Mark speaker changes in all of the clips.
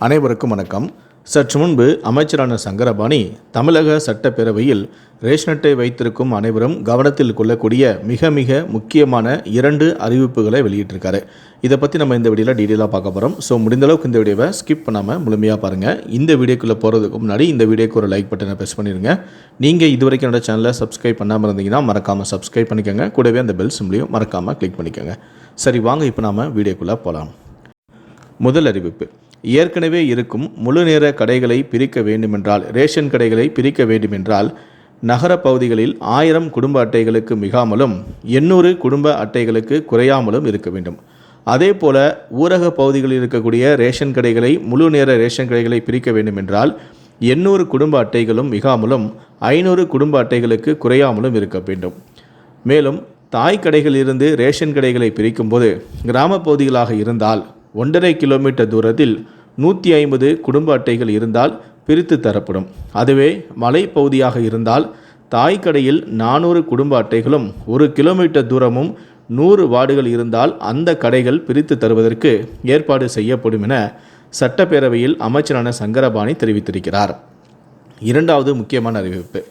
Speaker 1: அனைவருக்கும் வணக்கம். சற்று முன்பு அமைச்சரான சங்கரபாணி தமிழக சட்டப்பேரவையில் ரேஷன் அட்டை வைத்திருக்கும் அனைவரும் கவனத்தில் கொள்ளக்கூடிய மிக மிக முக்கியமான 2 அறிவிப்புகளை வெளியிட்டிருக்காரு. இதை பற்றி நம்ம இந்த வீடியோவில் டீட்டெயிலாக பார்க்க போகிறோம். ஸோ முடிந்தளவுக்கு இந்த வீடியோவை ஸ்கிப் பண்ணாமல் முழுமையாக பாருங்கள். இந்த வீடியோக்குள்ளே போகிறதுக்கு முன்னாடி இந்த வீடியோக்கு ஒரு லைக் பட்டனை ப்ரெஸ் பண்ணிடுங்க. நீங்கள் இதுவரைக்கும் என்னோட சேனலை சப்ஸ்கிரைப் பண்ணாமல் இருந்தீங்கன்னா மறக்காமல் சப்ஸ்கிரைப் பண்ணிக்கோங்க. கூடவே அந்த பெல் சிம்லையும் மறக்காமல் கிளிக் பண்ணிக்கோங்க. சரி, வாங்க இப்போ நாம் வீடியோக்குள்ளே போகலாம். முதல் அறிவிப்பு: ஏற்கனவே இருக்கும் முழு நேர கடைகளை பிரிக்க வேண்டுமென்றால், ரேஷன் கடைகளை பிரிக்க வேண்டுமென்றால் நகர பகுதிகளில் 1000 குடும்ப அட்டைகளுக்கு மிகாமலும் 800 குடும்ப அட்டைகளுக்கு குறையாமலும் இருக்க வேண்டும். அதே போல ஊரக பகுதிகளில் இருக்கக்கூடிய ரேஷன் கடைகளை முழு நேர ரேஷன் கடைகளை பிரிக்க வேண்டுமென்றால் 800 குடும்ப அட்டைகளும் மிகாமலும் 500 குடும்ப அட்டைகளுக்கு குறையாமலும் இருக்க வேண்டும். மேலும் தாய் கடைகளிலிருந்து ரேஷன் கடைகளை பிரிக்கும்போது கிராம பகுதிகளாக இருந்தால் 1.5 கிலோமீட்டர் தூரத்தில் 150 குடும்ப அட்டைகள் இருந்தால் பிரித்து தரப்படும். அதுவே மலைப்பகுதியாக இருந்தால் தாய் கடையில் 400 குடும்ப அட்டைகளும் 1 கிலோமீட்டர் தூரமும் 100 வார்டுகள் இருந்தால் அந்த கடைகள் பிரித்து தருவதற்கு ஏற்பாடு செய்யப்படும் என சட்டப்பேரவையில் அமைச்சரான சங்கரபாணி தெரிவித்திருக்கிறார். இரண்டாவது முக்கியமான அறிவிப்பு: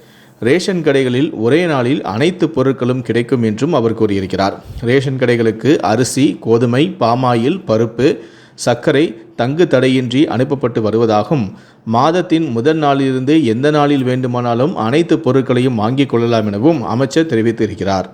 Speaker 1: ரேஷன் கடைகளில் ஒரே நாளில் அனைத்து பொருட்களும் கிடைக்கும் என்றும் அவர் கூறியிருக்கிறார். ரேஷன் கடைகளுக்கு அரிசி, கோதுமை, பாமாயில், பருப்பு, சர்க்கரை தங்கு தடையின்றி அனுப்பப்பட்டு வருவதாகவும், மாதத்தின் முதல் நாளிலிருந்து எந்த நாளில் வேண்டுமானாலும் அனைத்து பொருட்களையும் வாங்கிக் கொள்ளலாம் எனவும் அமைச்சர் தெரிவித்திருக்கிறார்.